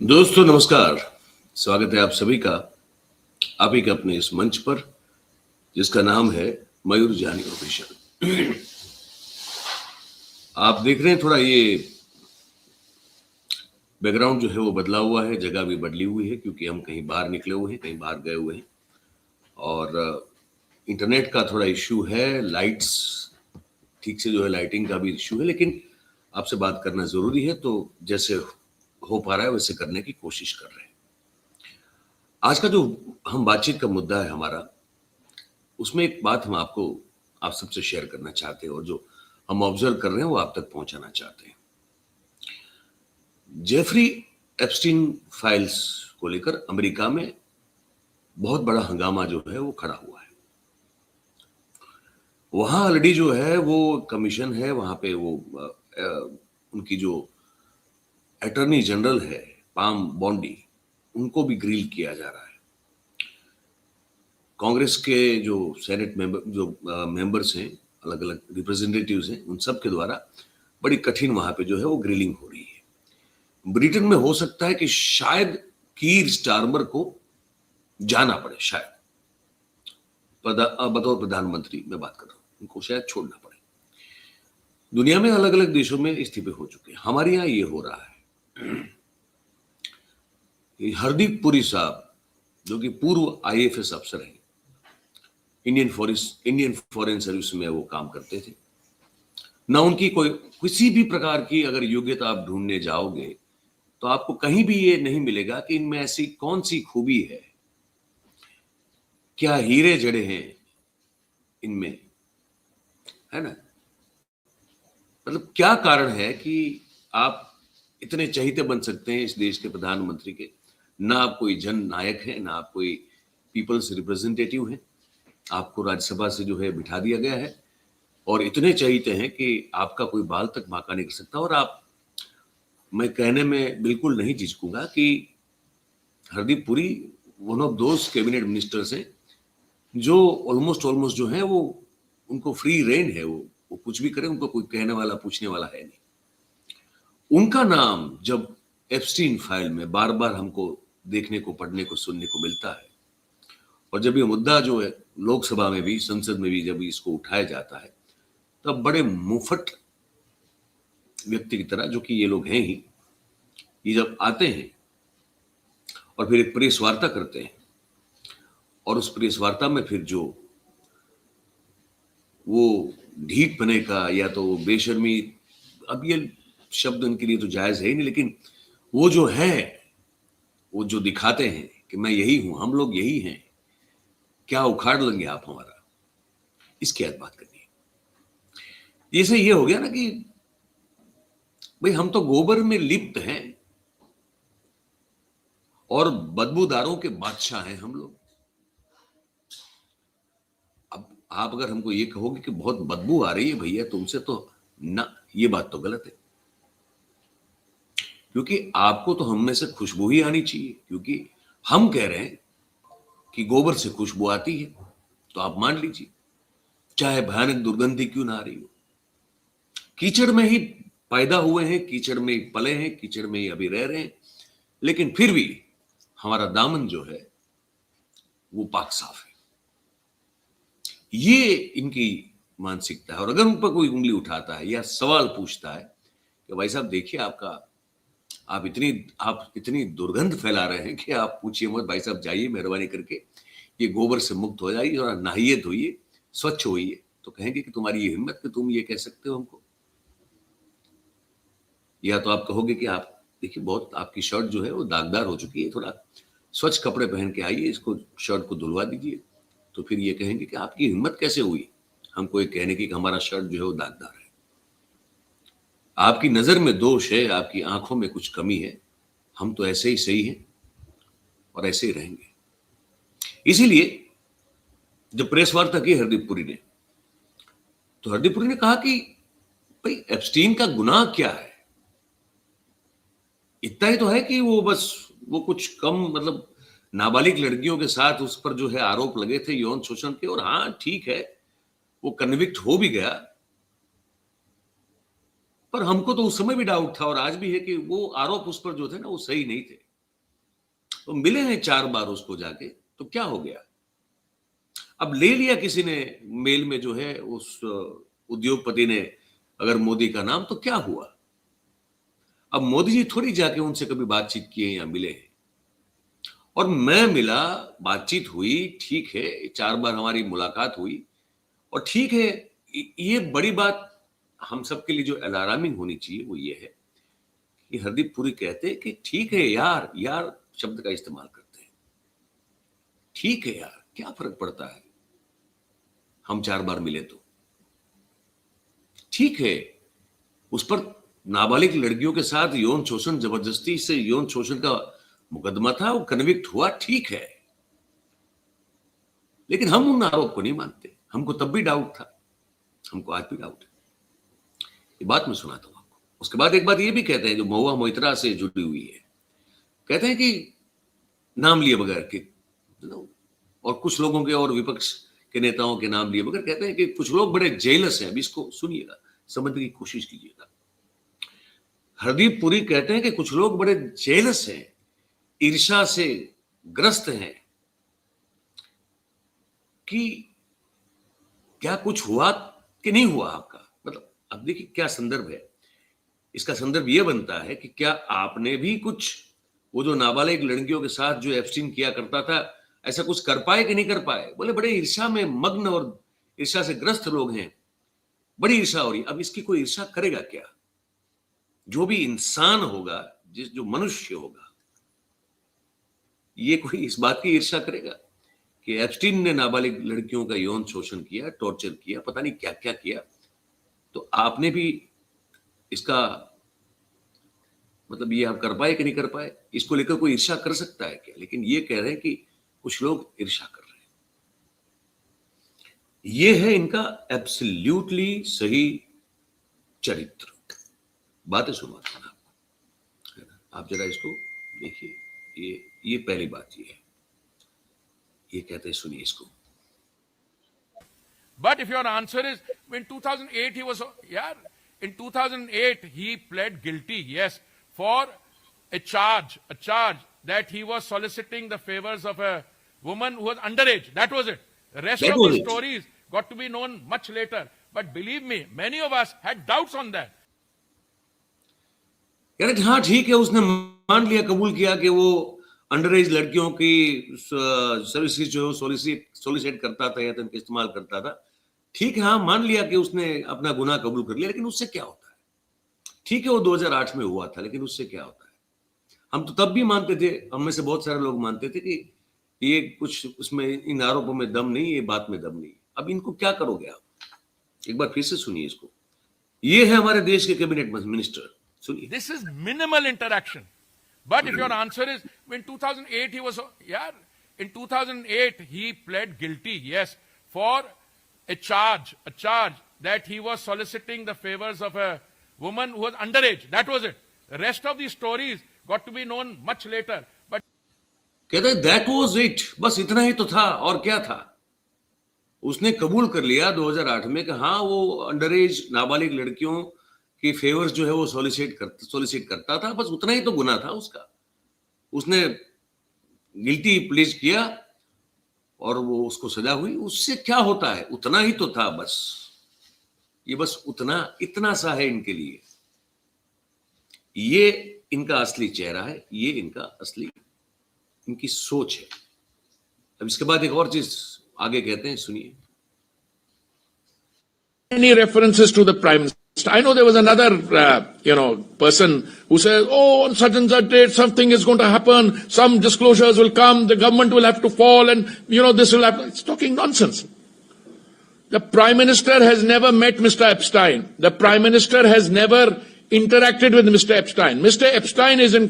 दोस्तों नमस्कार। स्वागत है आप सभी का आप ही के अपने इस मंच पर जिसका नाम है मयूर जानी ऑफिशियल। आप देख रहे हैं थोड़ा ये बैकग्राउंड जो है वो बदला हुआ है, जगह भी बदली हुई है क्योंकि हम कहीं बाहर निकले हुए हैं, कहीं बाहर गए हुए हैं और इंटरनेट का थोड़ा इश्यू है, लाइट्स ठीक से जो है लाइटिंग का भी इश्यू है, लेकिन आपसे बात करना जरूरी है तो जैसे हो पा रहा है वैसे करने की कोशिश कर रहे हैं। आज का जो हम बातचीत का मुद्दा है हमारा, उसमें एक बात हम आप सबसे शेयर करना चाहते हैं और जो हम ऑब्जर्व कर रहे हैं वो आप तक पहुंचाना चाहते हैं। जेफरी एप्स्टीन फाइल्स को लेकर अमेरिका में बहुत बड़ा हंगामा जो है वो खड़ा हुआ है। वहां ऑलरेडी जो है वो कमीशन है, वहां पे वो उनकी जो अटॉर्नी जनरल है पाम बॉन्डी, उनको भी ग्रिल किया जा रहा है। कांग्रेस के जो सेनेट मेंबर्स हैं, अलग अलग रिप्रेजेंटेटिव्स हैं, उन सब के द्वारा बड़ी कठिन वहां पे जो है वो ग्रिलिंग हो रही है। ब्रिटेन में हो सकता है कि शायद कीर स्टारमर को जाना पड़े, शायद बतौर प्रधानमंत्री मैं बात कर रहा हूं, उनको शायद छोड़ना पड़े। दुनिया में अलग अलग देशों में इस्तीफे हो चुके हैं, हमारे यहां ये हो रहा है। हरदीप पुरी साहब जो कि पूर्व आईएफएस अफसर हैं, इंडियन फॉरेन सर्विस में वो काम करते थे ना, उनकी कोई किसी भी प्रकार की अगर योग्यता आप ढूंढने जाओगे तो आपको कहीं भी ये नहीं मिलेगा कि इनमें ऐसी कौन सी खूबी है, क्या हीरे जड़े हैं इनमें, है ना। मतलब क्या कारण है कि आप इतने चहीते बन सकते हैं इस देश के प्रधानमंत्री के। ना आप कोई जन नायक है, ना आप कोई पीपल्स रिप्रेजेंटेटिव हैं, आपको राज्यसभा से जो है बिठा दिया गया है और इतने चहीते हैं कि आपका कोई बाल तक बांका नहीं कर सकता। और मैं कहने में बिल्कुल नहीं झिझकूंगा कि Hardeep Puri one of those cabinet ministers हैं जो ऑलमोस्ट जो है वो, उनको फ्री रेन है, वो कुछ भी करें, उनको कोई कहने वाला पूछने वाला है नहीं। उनका नाम जब एप्स्टीन फाइल में बार बार हमको देखने को, पढ़ने को, सुनने को मिलता है और जब ये मुद्दा जो है लोकसभा में भी, संसद में भी जब इसको उठाया जाता है, तब बड़े मुफट व्यक्ति की तरह, जो कि ये लोग हैं ही, ये जब आते हैं और फिर एक प्रेस वार्ता करते हैं और उस प्रेस वार्ता में फिर जो वो ढीठ बने का या तो बेशर्मी, अब ये शब्द उनके लिए तो जायज है ही नहीं, लेकिन वो जो है, वो जो दिखाते हैं कि मैं यही हूं, हम लोग यही हैं, क्या उखाड़ लेंगे आप हमारा, इसकी आज बात करनी है। जैसे ये हो गया ना कि भाई हम तो गोबर में लिप्त हैं और बदबूदारों के बादशाह हैं हम लोग। अब आप अगर हमको ये कहोगे कि बहुत बदबू आ रही है भैया तुमसे, तो ना, ये बात तो गलत है, क्योंकि आपको तो हम में से खुशबू ही आनी चाहिए, क्योंकि हम कह रहे हैं कि गोबर से खुशबू आती है, तो आप मान लीजिए, चाहे भयानक दुर्गंधी क्यों ना आ रही हो। कीचड़ में ही पैदा हुए हैं, कीचड़ में ही पले हैं, कीचड़ में ही अभी रह रहे हैं, लेकिन फिर भी हमारा दामन जो है वो पाक साफ है। ये इनकी मानसिकता है। और अगर उन पर कोई उंगली उठाता है या सवाल पूछता है कि भाई साहब देखिए, आप इतनी दुर्गंध फैला रहे हैं कि आप पूछिए मत, भाई साहब जाइए मेहरबानी करके, ये गोबर से मुक्त हो जाइए और नहाइए धोइए, स्वच्छ होइए, तो कहेंगे कि तुम्हारी ये हिम्मत कि तुम ये कह सकते हो हमको। या तो आप कहोगे कि आप देखिए, बहुत आपकी शर्ट जो है वो दागदार हो चुकी है, थोड़ा स्वच्छ कपड़े पहन के आइए, इसको शर्ट को धुलवा दीजिए, तो फिर ये कहेंगे कि आपकी हिम्मत कैसे हुई हमको ये कहने की कि हमारा शर्ट जो है वो दागदार है। आपकी नजर में दोष है, आपकी आंखों में कुछ कमी है, हम तो ऐसे ही सही हैं और ऐसे ही रहेंगे। इसीलिए जब प्रेस वार्ता की हरदीप पुरी ने, तो हरदीप पुरी ने कहा कि भाई एप्स्टीन का गुनाह क्या है। इतना ही तो है कि वो कुछ कम, मतलब नाबालिग लड़कियों के साथ उस पर जो है आरोप लगे थे यौन शोषण के, और हाँ ठीक है वो कन्विक्ट हो भी गया, पर हमको तो उस समय भी डाउट था और आज भी है कि वो आरोप उस पर जो थे ना वो सही नहीं थे। तो मिले हैं 4 बार उसको जाके, तो क्या हो गया? अब ले लिया किसी ने मेल में जो है उस उद्योगपति ने अगर मोदी का नाम, तो क्या हुआ? अब मोदी जी थोड़ी जाके उनसे कभी बातचीत किए या मिले हैं। और मैं मिला, बातचीत हुई, ठीक है, 4 बार हमारी मुलाकात हुई और ठीक है। ये बड़ी बात हम सबके लिए जो अलार्मिंग होनी चाहिए वो ये है कि हरदीप पुरी कहते हैं कि ठीक है यार, यार शब्द का इस्तेमाल करते हैं। ठीक है यार, क्या फर्क पड़ता है हम 4 बार मिले तो? ठीक है, उस पर नाबालिग लड़कियों के साथ यौन शोषण, जबरदस्ती से यौन शोषण का मुकदमा था, वो कन्विक्ट हुआ, ठीक है। लेकिन हम उन आरोप को नहीं मानते। हमको तब भी डाउट था, हमको आज भी डाउट है। ये बात मैं सुनाता हूं आपको। उसके बाद एक बात ये भी कहते हैं जो महुआ मोइत्रा से जुड़ी हुई है, कहते हैं कि नाम लिए बगैर के, और कुछ लोगों के और विपक्ष के नेताओं के नाम लिए बगैर कहते हैं कि कुछ लोग बड़े जेलस हैं। अभी इसको सुनिएगा, समझने की कोशिश कीजिएगा। हरदीप पुरी कहते हैं कि कुछ लोग बड़े जेलस हैं, ईर्ष्या से ग्रस्त हैं कि क्या कुछ हुआ कि नहीं हुआ आपका। मतलब अब देखिए क्या संदर्भ है। इसका संदर्भ यह बनता है कि क्या आपने भी कुछ, वो जो नाबालिग लड़कियों के साथ जो एब्स्टिन किया करता था, ऐसा कुछ कर पाए कि नहीं कर पाए? बोले बड़े ईर्ष्या में मग्न और ईर्ष्या से ग्रस्त लोग हैं, बड़ी ईर्ष्या हो रही। अब इसकी कोई ईर्ष्या करेगा क्या? जो भी इंसान होगा, जो मनुष्य होगा, ये कोई इस बात की ईर्ष्या करेगा कि एब्स्टीन ने नाबालिग लड़कियों का यौन शोषण किया, टॉर्चर किया, पता नहीं क्या क्या किया, तो आपने भी इसका मतलब ये आप कर पाए कि नहीं कर पाए, इसको लेकर कोई ईर्ष्या कर सकता है क्या? लेकिन ये कह रहे हैं कि कुछ लोग ईर्ष्या कर रहे हैं। ये है इनका एब्सोल्युटली सही चरित्र। बातें सुनवाता हूं आपको, आप जरा इसको देखिए। ये पहली बात ये है, ये कहते हैं, सुनिए इसको। But if your answer is, in 2008 he was, in 2008 he pled guilty, yes, for a charge that he was soliciting the favors of a woman who was underage. That was it. The rest of the stories got to be known much later. But believe me, many of us had doubts on that. यार हाँ ठीक है, उसने मान लिया, कबूल किया कि वो अंडर एज लड़कियों की सर्विसेज जो सोलिसिट करता था या तो इस्तेमाल करता था। ठीक है, हाँ मान लिया कि उसने अपना गुनाह कबूल कर लिया, लेकिन उससे क्या होता है? ठीक है वो 2008 में हुआ था, लेकिन उससे क्या होता है? हम तो तब भी मानते थे, हम में से बहुत सारे लोग मानते थे कि ये कुछ उसमें इन आरोपों में दम नहीं, ये बात में दम नहीं। अब इनको क्या करोगे आप? एक बार फिर से सुनिए इसको। ये है हमारे देश के कैबिनेट मिनिस्टर, सुनिए। This is minimal interaction. But if your answer is, in 2008 he was, in 2008 he pled guilty, yes, for a charge that he was soliciting the favors of a woman who was underage. That was it. The rest of the stories got to be known much later. But कहते हैं that was it, बस इतना ही तो था, और क्या था? उसने कबूल कर लिया 2008 में कि हाँ वो अंडर एज नाबालिग लड़कियों की फेवर्स जो है वो सोलिसिट करता था, बस उतना ही तो गुनाह था उसका। उसने गिल्टी प्लीज किया और वो उसको सजा हुई। उससे क्या होता है? उतना ही तो था बस। ये बस इतना सा है इनके लिए। ये इनका असली चेहरा है, ये इनकी सोच है। अब इसके बाद एक और चीज आगे कहते हैं, सुनिए। Any references to the Prime Minister? I know there was another, person who says, oh, on such and such date, something is going to happen, some disclosures will come, the government will have to fall, and, this will happen. It's talking nonsense. The Prime Minister has never met Mr. Epstein. The Prime Minister has never interacted with Mr. Epstein. Mr. Epstein is in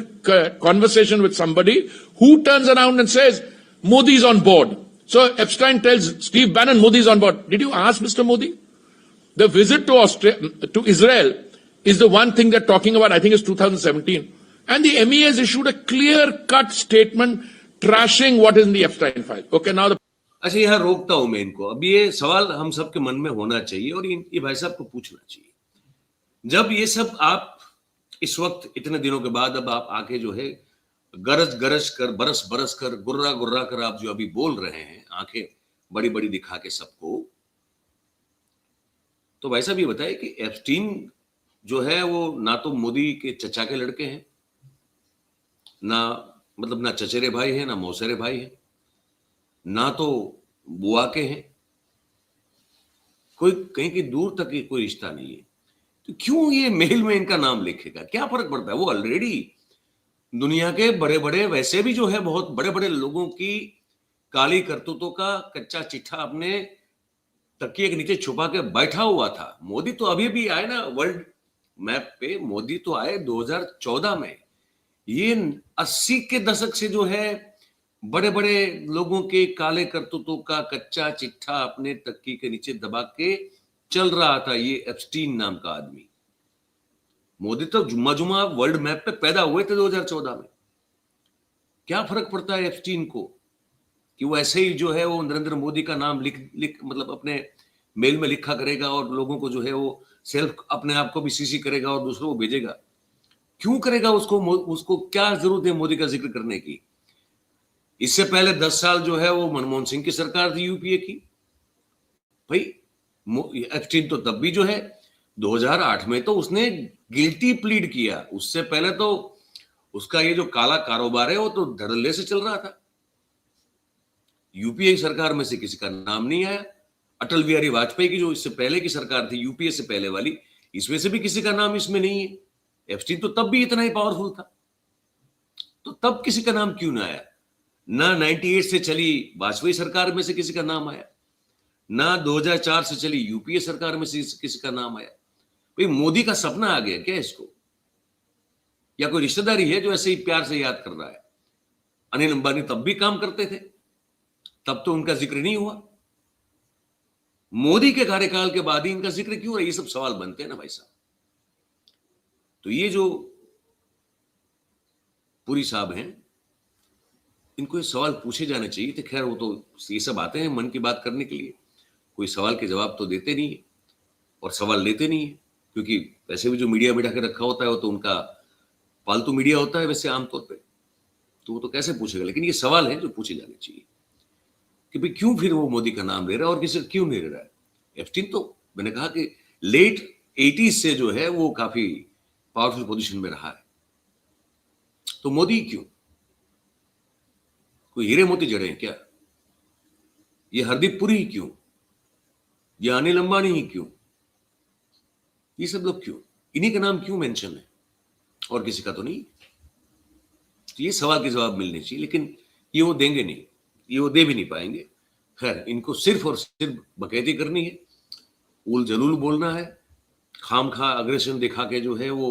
conversation with somebody who turns around and says, Modi's on board. So Epstein tells Steve Bannon, Modi's on board. Did you ask Mr. Modi? The visit to Israel is the one thing they're talking about, I think it's 2017. And the MEA has issued a clear-cut statement trashing what is in the Epstein file. Okay, now अच्छा, यहाँ रोकता हूं मैं इनको। अब ये सवाल हम सबके मन में होना चाहिए और ये भाई साहब को पूछना चाहिए। जब ये सब आप इस वक्त इतने दिनों के बाद अब आप आके जो है गरज गरज कर, बरस बरस कर, गुर्रा गुर्रा कर आप जो अभी बोल रहे हैं, आंखें बड़ी बड़ी दिखा के सबको, तो भाई साहब ये बताइए कि एप्स्टीन जो है वो ना तो मोदी के चचा के लड़के हैं, ना मतलब ना चचेरे भाई हैं, ना मौसेरे भाई हैं, ना तो बुआ के हैं, कोई कहीं की दूर तक की कोई रिश्ता नहीं है। तो क्यों ये मेल में इनका नाम लिखेगा? क्या फर्क पड़ता है? वो ऑलरेडी दुनिया के बड़े बड़े, वैसे भी जो है बहुत बड़े बड़े लोगों की काली करतूतों का कच्चा चिट्ठा अपने तकिए के नीचे छुपा के बैठा हुआ था। मोदी तो अभी भी आए ना वर्ल्ड मैप पे, मोदी तो आए 2014 में। ये 80 के दशक से जो है बड़े बड़े लोगों के काले करतूतों का कच्चा चिट्ठा अपने तकिए के नीचे दबा के चल रहा था ये एप्स्टीन नाम का आदमी। मोदी तो जुम्मा जुम्मा वर्ल्ड मैप पे पैदा हुए थे 2014 में। क्या फर्क पड़ता है एप्स्टीन को कि वो ऐसे ही जो है वो नरेंद्र मोदी का नाम लिख मतलब अपने मेल में लिखा करेगा और लोगों को जो है वो सेल्फ अपने आप को भी सीसी करेगा और दूसरों को भेजेगा। क्यों करेगा? उसको क्या जरूरत है मोदी का जिक्र करने की? इससे पहले 10 साल जो है वो मनमोहन सिंह की सरकार थी यूपीए की। भाई एप्स्टीन तो तब भी जो है 2008 में तो उसने गिल्टी प्लीड किया। उससे पहले तो उसका ये जो काला कारोबार है वो तो धड़ल्ले से चल रहा था। यूपीए सरकार में से किसी का नाम नहीं आया। अटल बिहारी वाजपेयी की जो इससे पहले की सरकार थी यूपीए से पहले वाली, इसमें से भी किसी का नाम इसमें नहीं है। एप्स्टीन तो तब भी इतना ही पावरफुल था, तो तब किसी का नाम क्यों ना आया? ना 98 से चली वाजपेयी सरकार में से किसी का नाम आया, ना 2004 से चली यूपीए सरकार में से किसी का नाम आया। भाई मोदी का सपना आ गया क्या इसको? या कोई रिश्तेदारी है जो ऐसे ही प्यार से याद कर रहा है? अनिल अंबानी तब भी काम करते थे, तब तो उनका जिक्र नहीं हुआ। मोदी के कार्यकाल के बाद ही इनका जिक्र क्यों है? ये सब सवाल बनते हैं ना भाई साहब। तो ये जो पुरी साहब हैं, इनको ये सवाल पूछे जाने चाहिए थे। खैर वो तो ये सब आते हैं मन की बात करने के लिए, कोई सवाल के जवाब तो देते नहीं है और सवाल लेते नहीं है, क्योंकि वैसे भी जो मीडिया बिठा के रखा होता है वो तो उनका पालतू मीडिया होता है वैसे आमतौर पे, तो वो तो कैसे पूछेगा। लेकिन ये सवाल है जो पूछे जाने चाहिए कि भाई क्यों फिर वो मोदी का नाम ले रहा है और किसी क्यों नहीं ले रहा है? एप्स्टीन तो मैंने कहा कि लेट 80s से जो है वो काफी पावरफुल पोजीशन में रहा है, तो मोदी क्यों? कोई हीरे मोती जड़े हैं क्या? ये हरदीप पुरी ही क्यों? ये अनिल अंबानी ही क्यों? ये सब लोग क्यों? इन्हीं का नाम क्यों मेंशन है और किसी का तो नहीं? तो ये सवाल के जवाब मिलने चाहिए, लेकिन ये वो देंगे नहीं, ये वो दे भी नहीं पाएंगे। खैर इनको सिर्फ और सिर्फ बकैती करनी है, उल जलूल बोलना है, खामखा अग्रेशन दिखा के जो है वो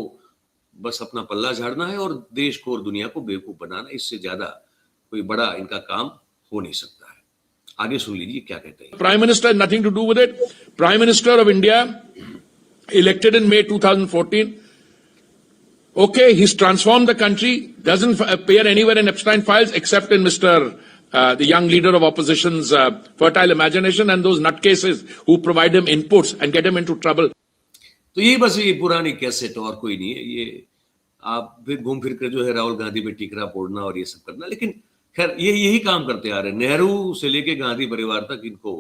बस अपना पल्ला झाड़ना है और देश को और दुनिया को बेवकूफ बनाना। इससे ज्यादा कोई बड़ा इनका काम हो नहीं सकता है। आगे सुन लीजिए क्या कहते हैं। Prime Minister has nothing to do with it. Prime Minister of India, elected in May 2014. Okay, he's transformed the country, doesn't appear anywhere in Epstein files except in the young leader of opposition's fertile imagination and those nutcases who provide him inputs and get him into trouble. तो ये बस ये पुरानी cassette और कोई नहीं है। ये आप फिर घूम फिर कर जो है राहुल गांधी पे टिकरा फोड़ना और ये सब करना, लेकिन खैर ये यही काम करते आ रहे हैं। नेहरू से लेके गांधी परिवार तक इनको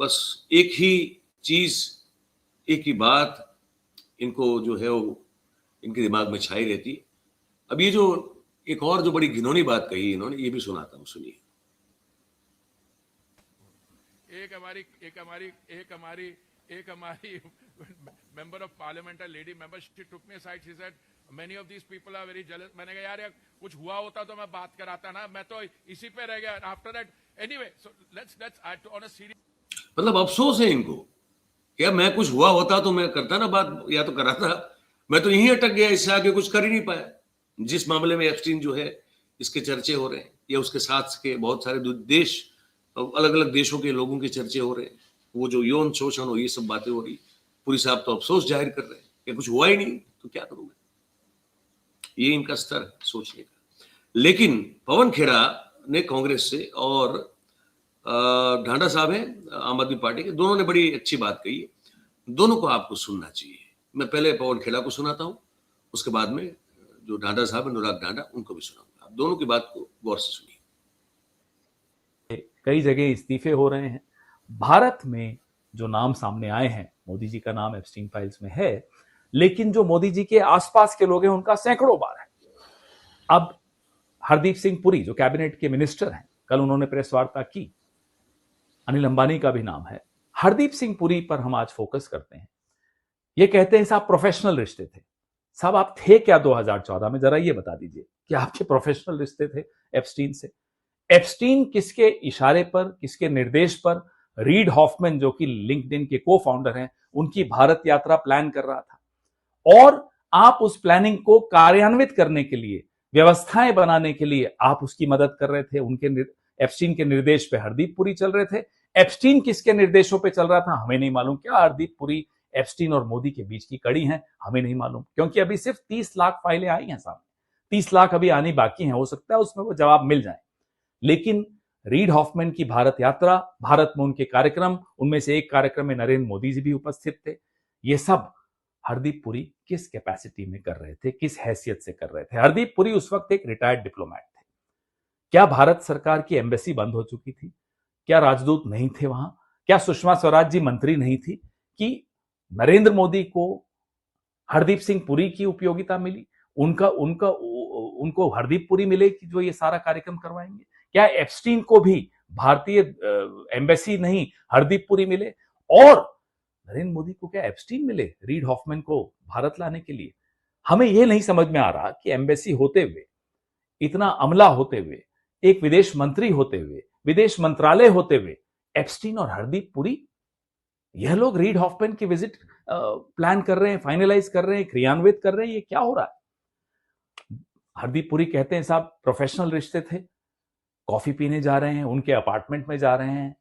बस एक ही चीज, एक ही बात इनको जो है वो इनके दिमाग में छाई रहती है। अब ये जो एक और जो बड़ी घिनौनी बात कही इन्होंने, ये भी सुनाता हूं, सुनिए। एक हमारी member of parliament, a lady member, she took me aside, she said many of these people are very jealous. मैंने कहा यार कुछ हुआ होता तो मैं बात कराता ना, मैं तो इसी पे रह गया। after that anyway, so let's on a serious, मतलब अफसोस है इनको, क्या मैं कुछ हुआ होता तो मैं करता ना बात, या तो कराता। मैं तो यहीं अटक गया, इससे आगे कुछ कर ही नहीं पाया। जिस मामले में एप्स्टीन जो है इसके चर्चे हो रहे हैं, या उसके साथ के बहुत सारे देश, अलग अलग देशों के लोगों के चर्चे हो रहे हैं, वो जो यौन शोषण हो, ये सब बातें हो रही। पुरी साहब तो अफसोस जाहिर कर रहे हैं कि कुछ हुआ ही नहीं तो क्या करूंगा। ये इनका स्तर है सोचने का। लेकिन पवन खेड़ा ने कांग्रेस से और ढांडा साहब हैं आम आदमी पार्टी के, दोनों ने बड़ी अच्छी बात कही है। दोनों को आपको सुनना चाहिए। मैं पहले पवन खेड़ा को सुनाता हूं, उसके बाद में जो ढांडा साहब है, अनुराग ढांडा, उनको भी सुनाऊंगा। दोनों की बात को गौर से सुनिए। कई जगह इस्तीफे हो रहे हैं। भारत में जो नाम सामने आए हैं, मोदी जी का नाम एप्स्टीन फाइल्स में है, लेकिन जो मोदी जी के आसपास के लोग हैं उनका सैकड़ों बार है। अब हरदीप सिंह पुरी जो कैबिनेट के मिनिस्टर हैं, कल उन्होंने प्रेस वार्ता की। अनिल अंबानी का भी नाम है। हरदीप सिंह पुरी पर हम आज फोकस करते हैं। ये कहते हैं साहब प्रोफेशनल रिश्ते थे। साहब आप थे क्या 2014 में, जरा ये बता दीजिए कि आपके प्रोफेशनल रिश्ते थे एप्स्टीन से? एप्स्टीन किसके इशारे पर, किसके निर्देश पर रीड हॉफमैन जो कि लिंक्डइन के को फाउंडर हैं, उनकी भारत यात्रा प्लान कर रहा था? और आप उस प्लानिंग को कार्यान्वित करने के लिए, व्यवस्थाएं बनाने के लिए आप उसकी मदद कर रहे थे। उनके एप्स्टीन के निर्देश पे हरदीप पुरी चल रहे थे। एप्स्टीन किसके निर्देशों पे चल रहा था हमें नहीं मालूम। क्या हरदीप पुरी एप्स्टीन और मोदी के बीच की कड़ी है? हमें नहीं मालूम, क्योंकि अभी सिर्फ 30 लाख फाइलें आई हैं सामने। 30 लाख अभी आनी बाकी हैं, हो सकता है उसमें वो जवाब मिल जाए। लेकिन रीड हॉफमैन की भारत यात्रा, भारत में उनके कार्यक्रम, उनमें से एक कार्यक्रम में नरेंद्र मोदी जी भी उपस्थित थे। ये सब हरदीप पुरी किस कैपेसिटी में कर रहे थे, किस हैसियत से कर रहे थे? हरदीप पुरी उस वक्त एक रिटायर्ड डिप्लोमैट थे। क्या भारत सरकार की एम्बेसी बंद हो चुकी थी? क्या राजदूत नहीं थे वहां? क्या सुषमा स्वराज जी मंत्री नहीं थी कि नरेंद्र मोदी को हरदीप सिंह पुरी की उपयोगिता मिली? उनको हरदीप पुरी मिले कि जो ये सारा कार्यक्रम करवाएंगे? क्या एप्स्टीन को भी भारतीय एम्बेसी नहीं हरदीप पुरी मिले? और नरेंद्र मोदी को क्या एप्स्टीन मिले रीड हॉफमैन को भारत लाने के लिए? हमें यह नहीं समझ में आ रहा कि एम्बेसी होते हुए, इतना अमला होते हुए, एक विदेश मंत्री होते हुए, विदेश मंत्रालय होते हुए, एप्स्टीन और हरदीप पुरी, यह लोग रीड हॉफमैन की विजिट प्लान कर रहे हैं, फाइनलाइज कर रहे हैं, क्रियान्वित कर रहे हैं। ये क्या हो रहा है? हरदीप पुरी कहते हैं साहब प्रोफेशनल रिश्ते थे, कॉफी पीने जा रहे हैं, उनके अपार्टमेंट में जा रहे हैं,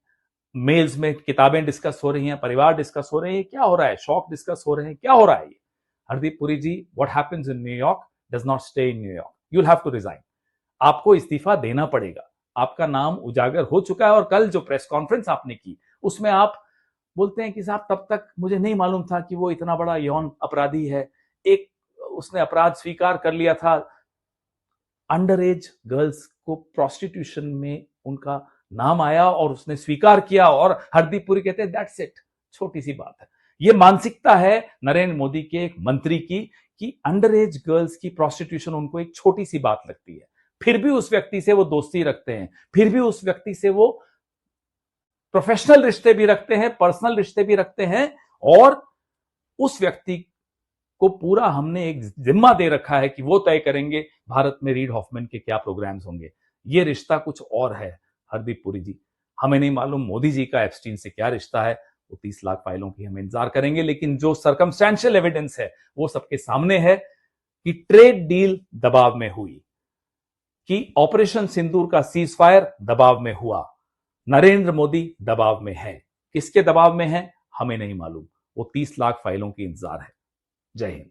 मेल्स में किताबें डिस्कस हो रही हैं, परिवार डिस्कस हो रहे हैं। क्या हो रहा है? शौक डिस्कस हो रहे हैं। क्या हो रहा है ये? Hardeep Puri ji, what happens in New York does not stay in New York. You will have to resign. आपको इस्तीफा देना पड़ेगा। आपका नाम उजागर हो चुका है। और कल जो प्रेस कॉन्फ्रेंस आपने की, उसमें आप बोलते हैं कि साहब तब तक मुझे नहीं मालूम था कि वो इतना बड़ा यौन अपराधी है। एक उसने अपराध स्वीकार कर लिया था, अंडर एज गर्ल्स को प्रोस्टिट्यूशन में उनका नाम आया और उसने स्वीकार किया। और हरदीप पुरी कहते हैं दैट्स इट, छोटी सी बात है। ये मानसिकता है नरेंद्र मोदी के एक मंत्री की कि अंडर एज गर्ल्स की प्रोस्टिट्यूशन उनको एक छोटी सी बात लगती है। फिर भी उस व्यक्ति से वो दोस्ती रखते हैं, फिर भी उस व्यक्ति से वो प्रोफेशनल रिश्ते भी रखते हैं, पर्सनल रिश्ते भी रखते हैं। और उस व्यक्ति को पूरा हमने एक जिम्मा दे रखा है कि वो तय करेंगे भारत में रीड हॉफमैन के क्या प्रोग्राम्स होंगे। ये रिश्ता कुछ और है हरदीप पुरी जी। हमें नहीं मालूम मोदी जी का एप्स्टीन से क्या रिश्ता है। वो 30 लाख फाइलों की हम इंतजार करेंगे। लेकिन जो सर्कमस्टेंशियल एविडेंस है वो सबके सामने है कि ट्रेड डील दबाव में हुई, कि ऑपरेशन सिंदूर का सीज फायर दबाव में हुआ, नरेंद्र मोदी दबाव में है। किसके दबाव में है हमें नहीं मालूम। वो 30 लाख फाइलों की इंतजार है। जय हिंद।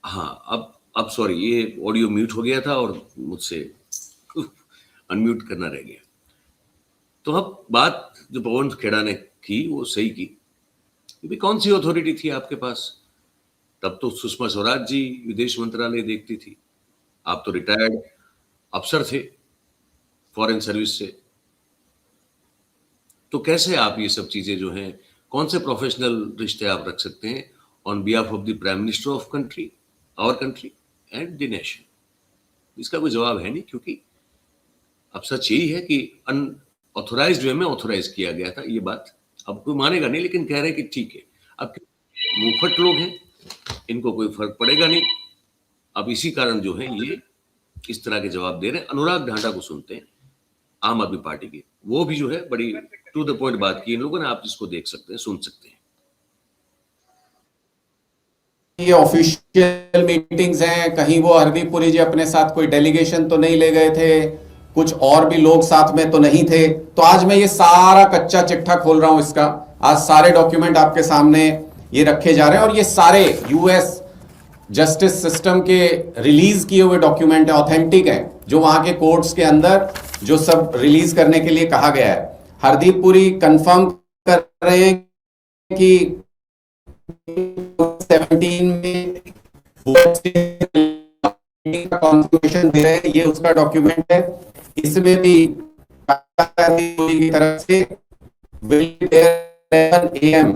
हाँ, अब सॉरी, ये ऑडियो म्यूट हो गया था और मुझसे अनम्यूट करना रह गया। तो अब बात जो पवन खेड़ा ने की वो सही की। क्योंकि कौन सी अथॉरिटी थी आपके पास? तब तो सुषमा स्वराज जी विदेश मंत्रालय देखती थी। आप तो रिटायर्ड अफसर थे फॉरेन सर्विस से। तो कैसे आप ये सब चीजें जो हैं, कौन से प्रोफेशनल रिश्ते आप रख सकते हैं on behalf of the prime minister of country, our country and the nation? इसका कोई जवाब है नहीं, क्योंकि अब सच यही है कि अनऑथोराइज्ड वे में ऑथोराइज किया गया था। ये बात अब कोई मानेगा नहीं, लेकिन कह रहे हैं कि ठीक है, अब मुंहफट लोग हैं, इनको कोई फर्क पड़ेगा नहीं। अब इसी कारण जो है ये इस तरह के जवाब दे रहे हैं। अनुराग ढांडा को सुनते हैं, आम आदमी पार्टी के, वो भी जो है बड़ी टू द पॉइंट बात की इन लोगों ने, आप जिसको देख सकते हैं, सुन सकते हैं। ये ऑफिशियल मीटिंग्स हैं, कहीं वो हरदीप पुरी जी अपने साथ कोई डेलीगेशन तो नहीं ले गए थे, कुछ और भी लोग साथ में तो नहीं थे। तो आज मैं ये सारा कच्चा चिट्ठा खोल रहा हूं इसका। आज सारे डॉक्यूमेंट आपके सामने ये रखे जा रहे हैं और ये सारे यूएस जस्टिस सिस्टम के रिलीज किए हुए डॉक्यूमेंट है, ऑथेंटिक है, जो वहां के कोर्ट्स के अंदर जो सब रिलीज करने के लिए कहा गया है। हरदीप पुरी कंफर्म कर रहे हैं कि 17 में कॉन्स्टिट्यूशन दे रहे हैं, ये उसका डॉक्यूमेंट है। इसमें भी की तरफ से 11 AM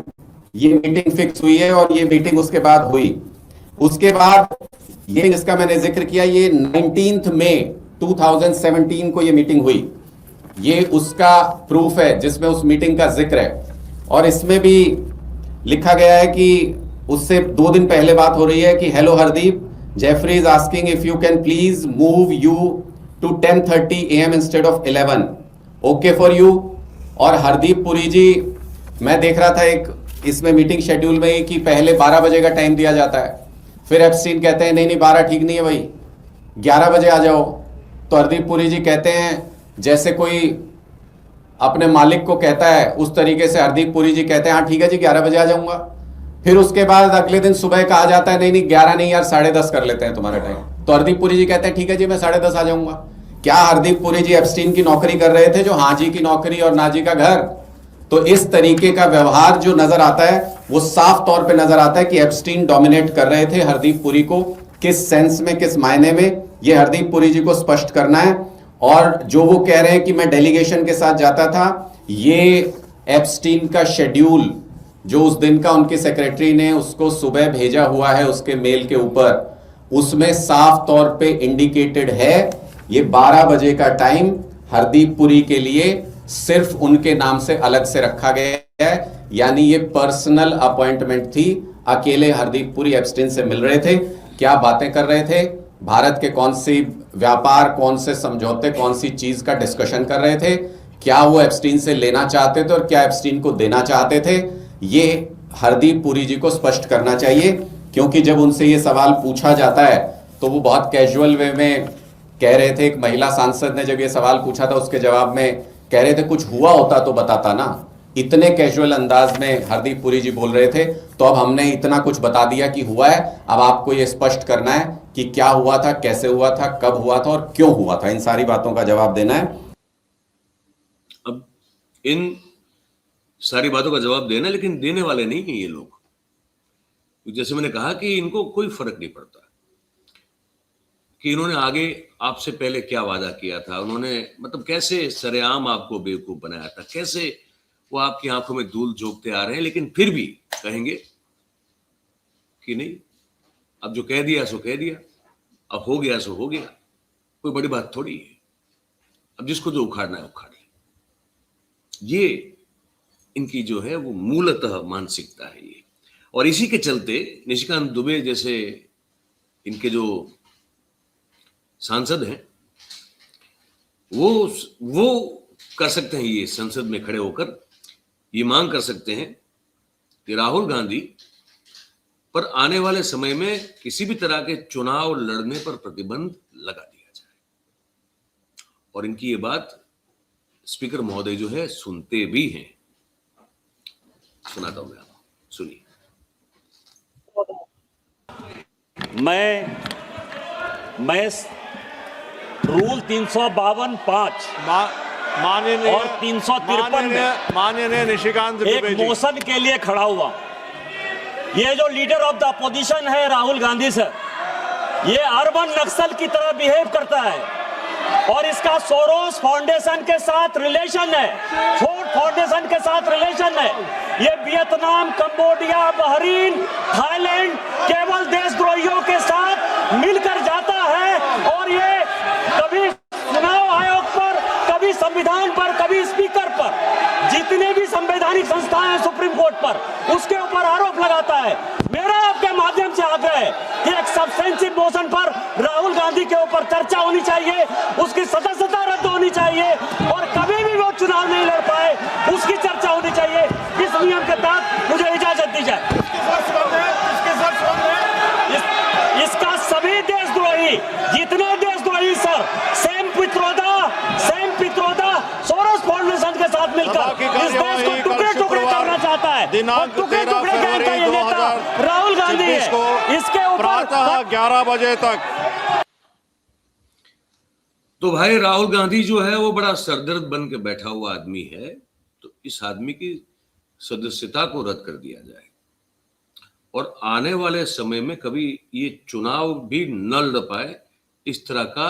ये मीटिंग फिक्स हुई है और ये मीटिंग उसके बाद हुई। उसके बाद ये इसका मैंने जिक्र किया, ये 19 मई 2017 को ये मीटिंग हुई। ये उसका प्रूफ है जिसमें उस मीटिंग का जिक्र है। और इसमें भी लिखा गया है कि उससे 2 दिन पहले बात हो रही है कि hello Hardeep, Jeffrey is asking if you can please move you to 10:30 AM instead of 11, okay for you. और हरदीप पुरी जी, मैं देख रहा था एक इसमें मीटिंग शेड्यूल में कि पहले 12 बजे का टाइम दिया जाता है, फिर एप्स्टीन कहते हैं नहीं 12 ठीक नहीं है भाई, 11 बजे आ जाओ। तो हरदीप पुरी जी कहते हैं जैसे कोई अपने मालिक को कहता है, उस तरीके से हरदीप पुरी जी कहते हैं हाँ ठीक है जी 11 बजे आ जाऊंगा। फिर उसके बाद अगले दिन सुबह कहा जाता है नहीं 11 नहीं यार 10:30 कर लेते हैं तुम्हारा टाइम। तो हरदीप पुरी जी कहते हैं ठीक है जी मैं 10:30 आ जाऊंगा। क्या हरदीप पुरी जी एप्स्टीन की नौकरी कर रहे थे, जो हाँ जी की नौकरी और ना जी का घर? तो इस तरीके का व्यवहार जो नजर आता है वो साफ तौर पे नजर आता है कि एप्स्टीन डोमिनेट कर रहे थे हरदीप पुरी को। किस सेंस में, किस मायने में, ये हरदीप पुरी जी को स्पष्ट करना है। और जो वो कह रहे हैं कि मैं डेलीगेशन के साथ जाता था, ये एप्स्टीन का शेड्यूल जो उस दिन का उनके सेक्रेटरी ने उसको सुबह भेजा हुआ है उसके मेल के ऊपर, उसमें साफ तौर पे इंडिकेटेड है ये 12 बजे का टाइम हरदीप पुरी के लिए सिर्फ उनके नाम से अलग से रखा गया है। यानी ये पर्सनल अपॉइंटमेंट थी, अकेले हरदीप पुरी एप्स्टीन से मिल रहे थे, क्या बातें कर रहे थे, भारत के कौन सी व्यापार, कौन से समझौते, कौन सी चीज का डिस्कशन कर रहे थे, क्या वो एप्स्टीन से लेना चाहते थे और क्या एप्स्टीन को देना चाहते थे, ये हरदीप पुरी जी को स्पष्ट करना चाहिए। क्योंकि जब उनसे ये सवाल पूछा जाता है तो वो बहुत कैजुअल वे में कह रहे थे। एक महिला सांसद ने जब ये सवाल पूछा था उसके जवाब में कह रहे थे कुछ हुआ होता तो बताता ना। इतने कैजुअल अंदाज में हरदीप पुरी जी बोल रहे थे। तो अब हमने इतना कुछ बता दिया कि हुआ है, अब आपको ये स्पष्ट करना है कि क्या हुआ था, कैसे हुआ था, कब हुआ था और क्यों हुआ था। इन सारी बातों का जवाब देना है। अब इन सारी बातों का जवाब देना, लेकिन देने वाले नहीं है ये लोग। जैसे मैंने कहा कि इनको कोई फर्क नहीं पड़ता कि इन्होंने आगे आपसे पहले क्या वादा किया था, उन्होंने मतलब कैसे सरेआम आपको बेवकूफ बनाया था, कैसे वो आपकी आंखों में धूल झोंकते आ रहे हैं, लेकिन फिर भी कहेंगे कि नहीं, अब जो कह दिया सो कह दिया, अब हो गया सो हो गया, कोई बड़ी बात थोड़ी है, अब जिसको जो उखाड़ना है उखाड़ ले। ये इनकी जो है वो मूलतः मानसिकता है ये। और इसी के चलते निशिकांत दुबे जैसे इनके जो सांसद हैं वो कर सकते हैं, ये संसद में खड़े होकर ये मांग कर सकते हैं कि राहुल गांधी पर आने वाले समय में किसी भी तरह के चुनाव लड़ने पर प्रतिबंध लगा दिया जाए। और इनकी ये बात स्पीकर महोदय जो है सुनते भी हैं। सुनाता हूं मैं आपको, सुनिए। मैं रूल 352(5) माननीय और 353 में माननीय निशिकांत एक दुबे जी, मोशन के लिए खड़ा हुआ। ये जो लीडर ऑफ द अपोजिशन है राहुल गांधी सर, ये अर्बन नक्सल की तरह बिहेव करता है और इसका सोरोस फाउंडेशन के साथ रिलेशन है, फोर्ड फाउंडेशन के साथ रिलेशन है। ये वियतनाम, कंबोडिया, बहरीन, थाईलैंड केवल देशद्रोहियों के साथ मिलकर जाता है और ये कभी चुनाव आयोग पर, कभी संविधान पर, कभी स्पीकर पर, जितने भी संवैधानिक संस्थाएं है। मेरा आपके माध्यम से आग्रह है कि एक सब्सटेंसिव मोशन पर राहुल गांधी के ऊपर चर्चा होनी चाहिए, उसकी सदस्यता रद्द होनी चाहिए और कभी भी वो चुनाव नहीं लड़ पाए उसकी चर्चा होनी चाहिए। इस नियम के तहत मुझे इजाजत दी जाए। इसका सभी देशद्रोही, जितने देशद्रोही sir, same Pitroda Soros foundation के साथ मिलकर इस देश को टुकड़े टुकड़े करना चाहता है और टुकड़े टुकड़े करता ये नेता राहुल गांधी है। इसके ऊपर प्रातः 11 बजे तक। तो भाई राहुल गांधी जो है वो बड़ा सरदर्द बन के बैठा हुआ आदमी है, तो इस आदमी की सदस्यता को रद्द कर दिया जाए और आने वाले समय में कभी ये चुनाव भी न लड़ पाए, इस तरह का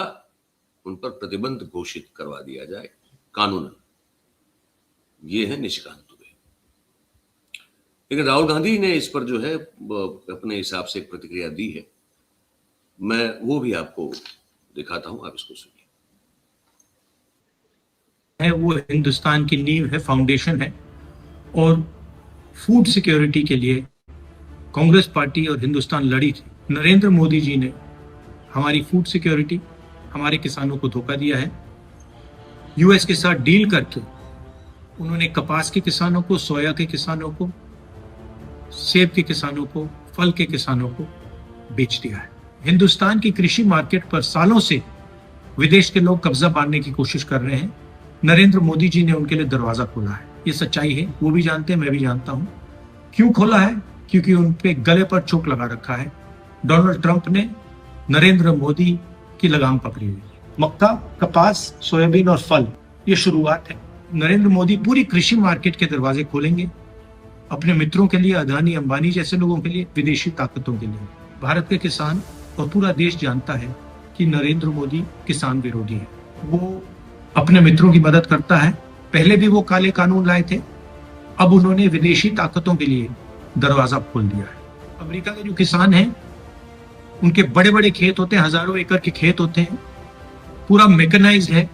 उन पर प्रतिबंध घोषित करवा दिया जाए कानूनन। ये है निशिकांत दुबे। लेकिन राहुल गांधी ने इस पर जो है अपने हिसाब से एक प्रतिक्रिया दी है, मैं वो भी आपको दिखाता हूं, आप इसको सुनिए। है वो हिंदुस्तान की नींव है, फाउंडेशन है और फूड सिक्योरिटी के लिए कांग्रेस पार्टी और हिंदुस्तान लड़ी थी। नरेंद्र मोदी जी ने हमारी फूड सिक्योरिटी, हमारे किसानों को धोखा दिया है। यूएस के साथ डील करके उन्होंने कपास के किसानों को, सोया के किसानों को, सेब के किसानों को, फल के किसानों को बेच दिया है। हिंदुस्तान की कृषि मार्केट पर सालों से विदेश के लोग कब्जा मारने की कोशिश कर रहे हैं। नरेंद्र मोदी जी ने उनके लिए दरवाजा खोला है। ये सच्चाई है, वो भी जानते हैं, मैं भी जानता हूं। क्यों खोला है? क्योंकि उन पे गले पर चोट लगा रखा है। डोनाल्ड ट्रंप ने नरेंद्र मोदी की लगाम पकड़ी हुई है। मक्का, कपास, सोयाबीन और फल, ये शुरुआत है। नरेंद्र मोदी पूरी कृषि मार्केट के दरवाजे खोलेंगे अपने मित्रों के लिए, अदानी अंबानी जैसे लोगों के लिए, विदेशी ताकतों के लिए। भारत के किसान और पूरा देश जानता है कि नरेंद्र मोदी किसान विरोधी है। वो अपने मित्रों की मदद करता है। पहले भी वो काले कानून लाए थे, अब उन्होंने विदेशी ताकतों के लिए दरवाजा खोल दिया है। अमेरिका के जो किसान हैं, उनके बड़े बड़े खेत होते हैं, हजारों एकड़ के खेत होते हैं, पूरा मैकेनाइज्ड है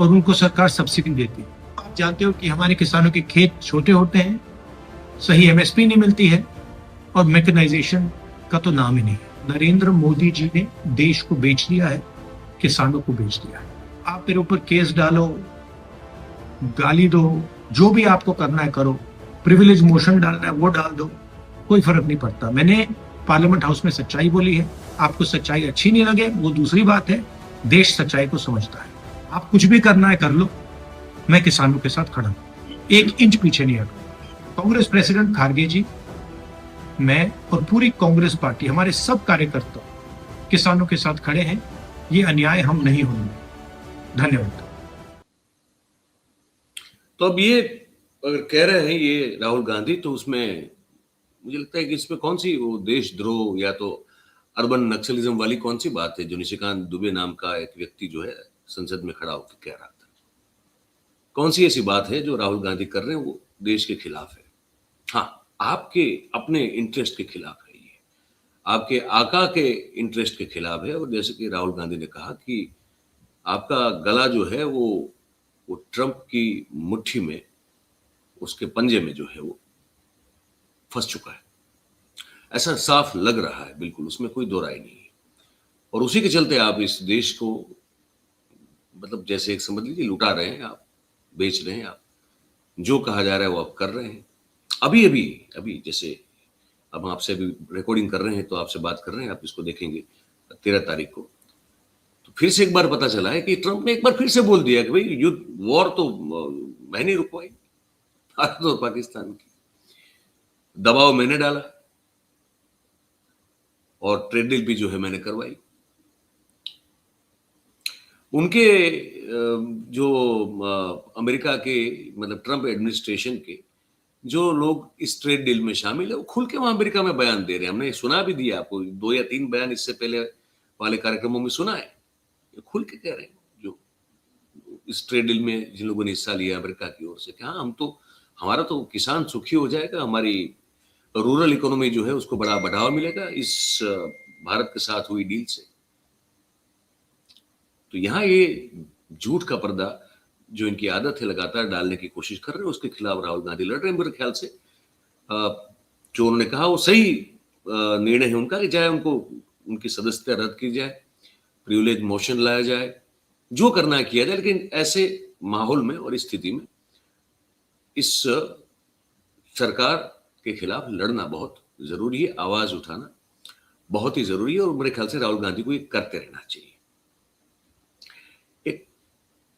और उनको सरकार सब्सिडी देती है। आप जानते हो कि हमारे किसानों के खेत छोटे होते हैं, सही एमएसपी नहीं मिलती है और मैकेनाइजेशन का तो नाम ही नहीं है। नरेंद्र मोदी जी ने देश को बेच दिया है, किसानों को बेच दिया है। आप मेरे ऊपर केस डालो, गाली दो, जो भी आपको करना है करो, प्रिविलेज मोशन डालना है वो डाल दो, कोई फर्क नहीं पड़ता। मैंने पार्लियामेंट हाउस में सच्चाई बोली है। आपको सच्चाई अच्छी नहीं लगे वो दूसरी बात है, देश सच्चाई को समझता है। आप कुछ भी करना है कर लो, मैं किसानों के साथ खड़ा हूं, 1 इंच पीछे नहीं हटूंगा। कांग्रेस प्रेसिडेंट खारगे जी, मैं और पूरी कांग्रेस पार्टी, हमारे सब कार्यकर्ता किसानों के साथ खड़े हैं। ये अन्याय हम नहीं होने देंगे। धन्यवाद। तो अब ये अगर कह रहे हैं ये राहुल गांधी, तो उसमें मुझे लगता है कि इसमें कौन सी वो देशद्रोह या तो अर्बन नक्सलिज्म वाली कौन सी बात है जो निशिकांत दुबे नाम का एक व्यक्ति जो है संसद में खड़ा होकर कह रहा था? कौन सी ऐसी बात है जो राहुल गांधी कर रहे हैं वो देश के खिलाफ है? हाँ, आपके अपने इंटरेस्ट के खिलाफ है, ये आपके आका के इंटरेस्ट के खिलाफ है। और जैसे कि राहुल गांधी ने कहा कि आपका गला जो है वो ट्रंप की मुट्ठी में, उसके पंजे में जो है वो फंस चुका है, ऐसा साफ लग रहा है, बिल्कुल, उसमें कोई दो राय नहीं है। और उसी के चलते आप इस देश को, मतलब जैसे एक समझ लीजिए लुटा रहे हैं आप, बेच रहे हैं आप, जो कहा जा रहा है वो आप कर रहे हैं। अभी जैसे अब हम आपसे अभी रिकॉर्डिंग कर रहे हैं, तो आपसे बात कर रहे हैं, आप इसको देखेंगे 13 तारीख को, तो फिर से एक बार पता चला है कि ट्रंप ने एक बार फिर से बोल दिया कि भाई युद्ध, वॉर तो मैं नहीं रुकवाई, भारत और पाकिस्तान की, दबाव मैंने डाला और ट्रेड डील भी जो है मैंने करवाई। उनके जो अमेरिका के, मतलब ट्रंप एडमिनिस्ट्रेशन के जो लोग इस ट्रेड डील में शामिल है, वो खुल के वहां अमेरिका में बयान दे रहे हैं। हमने सुना भी दिया आपको, 2 या 3 बयान इससे पहले वाले कार्यक्रमों में सुना है, खुल के कह रहे हैं जो इस ट्रेड डील में जिन लोगों ने हिस्सा लिया अमेरिका की ओर से, कि हाँ, हमारा तो किसान सुखी हो जाएगा, हमारी रूरल इकोनॉमी जो है उसको बड़ा बढ़ावा मिलेगा इस भारत के साथ हुई डील से। तो यहाँ ये झूठ का पर्दा जो इनकी आदत है लगातार डालने की कोशिश कर रहे हैं, उसके खिलाफ राहुल गांधी लड़ रहे हैं मेरे ख्याल से। जो उन्होंने कहा वो सही निर्णय है उनका कि चाहे उनको उनकी सदस्यता रद्द की जाए, प्रिविलेज मोशन लाया जाए, जो करना है किया जाए, लेकिन ऐसे माहौल में और स्थिति में इस सरकार के खिलाफ लड़ना बहुत जरूरी है, आवाज उठाना बहुत ही जरूरी है और मेरे ख्याल से राहुल गांधी को ये करते रहना चाहिए।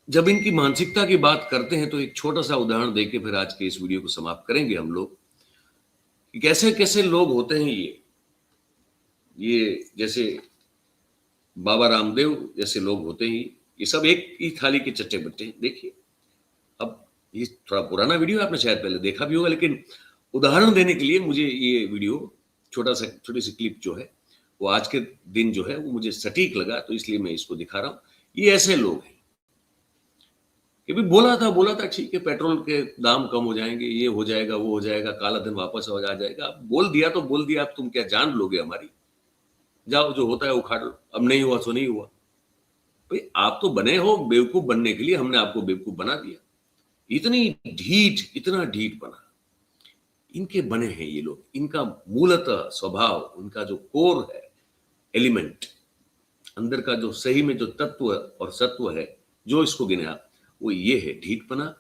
जब इनकी मानसिकता की बात करते हैं तो एक छोटा सा उदाहरण देके फिर आज के इस वीडियो को समाप्त करेंगे हम लोग कि कैसे कैसे लोग होते हैं। ये जैसे बाबा रामदेव जैसे लोग होते हैं, ये सब एक ही थाली के चट्टे बट्टे हैं। देखिए, अब ये थोड़ा पुराना वीडियो आपने शायद पहले देखा भी होगा, लेकिन उदाहरण देने के लिए मुझे ये वीडियो छोटी सी क्लिप जो है वो आज के दिन जो है वो मुझे सटीक लगा, तो इसलिए मैं इसको दिखा रहा हूं। ये ऐसे लोग हैं कि भी बोला था ठीक है, पेट्रोल के दाम कम हो जाएंगे, ये हो जाएगा, वो हो जाएगा, काला धन वापस आ जाएगा। अब बोल दिया तो बोल दिया, अब तुम क्या जान लोगे हमारी? जाओ, जो होता है उखाड़ लो, अब नहीं हुआ तो नहीं हुआ। भाई आप तो बने हो बेवकूफ बनने के लिए, हमने आपको बेवकूफ बना दिया। इतना ढीठ बना इनके बने हैं ये लोग। इनका मूलतः स्वभाव, उनका जो कोर है, एलिमेंट, अंदर का जो सही में जो तत्व और सत्व है, जो इसको गिना वो ये है ढीठपना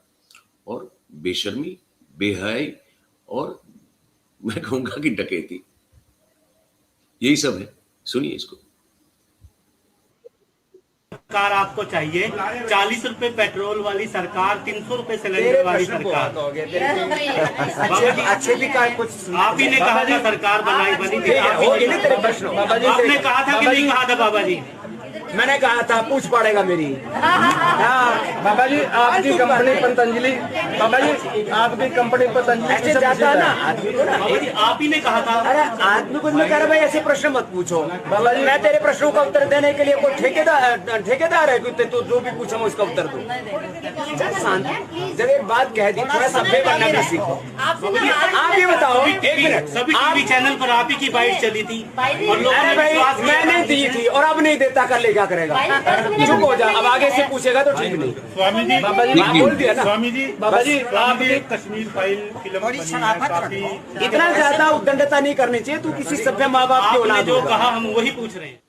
और बेशर्मी, बेहयाई और मैं कहूंगा कि डकैती। यही सब है, सुनिए इसको। सरकार आपको चाहिए, 40 रुपए पेट्रोल वाली सरकार, 300 रुपए सिलेंडर वाली सरकार। अच्छे भी का कुछ आप ही ने कहा था सरकार बनी थी, आपने कहा था कि नहीं कहा था बाबा जी? मैंने कहा था, पूछ पड़ेगा मेरी। हाँ बाबा जी, आपकी कंपनी पतंजलि, बाबा जी आपकी कंपनी पतंजलि ऐसे जाता ना आदमी को ना, आप ही ने कहा था। अरे आदमी को मैं कह रहा भाई ऐसे प्रश्न मत पूछो बाबा जी, मैं तेरे प्रश्नों का उत्तर देने के लिए कोई ठेकेदार है कि तो जो भी पूछा मैं उसका उत्तर दूं। जब एक बात कह दी, थोड़ा सभ्य बनना भी सीखो। आप ये बताओ, एक मिनट, सभी टीवी चैनल पर आप ही की बाइट चली थी और लोगों ने विश्वास किया। मैंने दी थी और अब नहीं देता, कर ले क्या करेगा? चुप हो जा, अब आगे से पूछेगा तो ठीक नहीं। स्वामी जी, बाबा जी बोल दिया ना। स्वामी जी, बाबा जी आपने कश्मीर फाइल फिल्म बनी है, काफी इतना ज्यादा उद्दंडता नहीं करनी चाहिए। तू किसी सभ्य माँ बाप की औलाद जो कहा हम वही पूछ रहे हैं।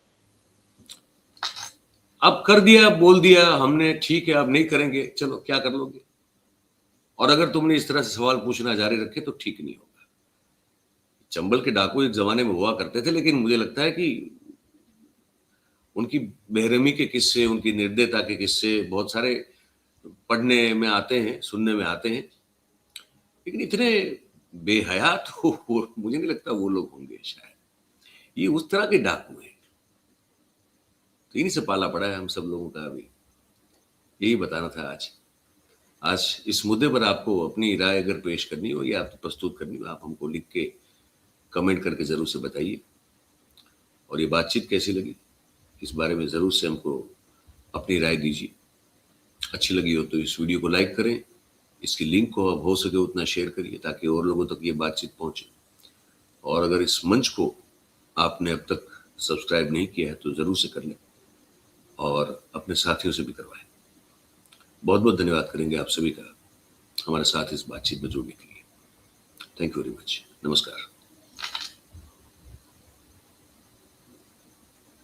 अब कर दिया, बोल दिया हमने, ठीक है, अब नहीं करेंगे, चलो क्या कर लोगे? और अगर तुमने इस तरह से सवाल पूछना जारी रखे तो ठीक नहीं होगा। चंबल के डाकू एक जमाने में हुआ करते थे, लेकिन मुझे लगता है कि उनकी बेरहमी के किस्से, उनकी निर्दयता के किस्से बहुत सारे पढ़ने में आते हैं, सुनने में आते हैं, लेकिन इतने बेहया तो मुझे नहीं लगता वो लोग होंगे। शायद ये उस तरह के डाकू हैं, तो इन्हीं से पाला पड़ा है हम सब लोगों का। अभी यही बताना था आज इस मुद्दे पर आपको अपनी राय अगर पेश करनी हो या आप प्रस्तुत करनी हो, आप हमको लिख के कमेंट करके जरूर से बताइए। और ये बातचीत कैसी लगी इस बारे में जरूर से हमको अपनी राय दीजिए। अच्छी लगी हो तो इस वीडियो को लाइक करें, इसकी लिंक को अब हो सके उतना शेयर करिए ताकि और लोगों तक ये बातचीत पहुंचे। और अगर इस मंच को आपने अब तक सब्सक्राइब नहीं किया है तो जरूर से कर लें और अपने साथियों से भी करवाएं। बहुत बहुत धन्यवाद करेंगे आप सभी का हमारे साथ इस बातचीत में जुड़ने के लिए। Thank you very much. नमस्कार।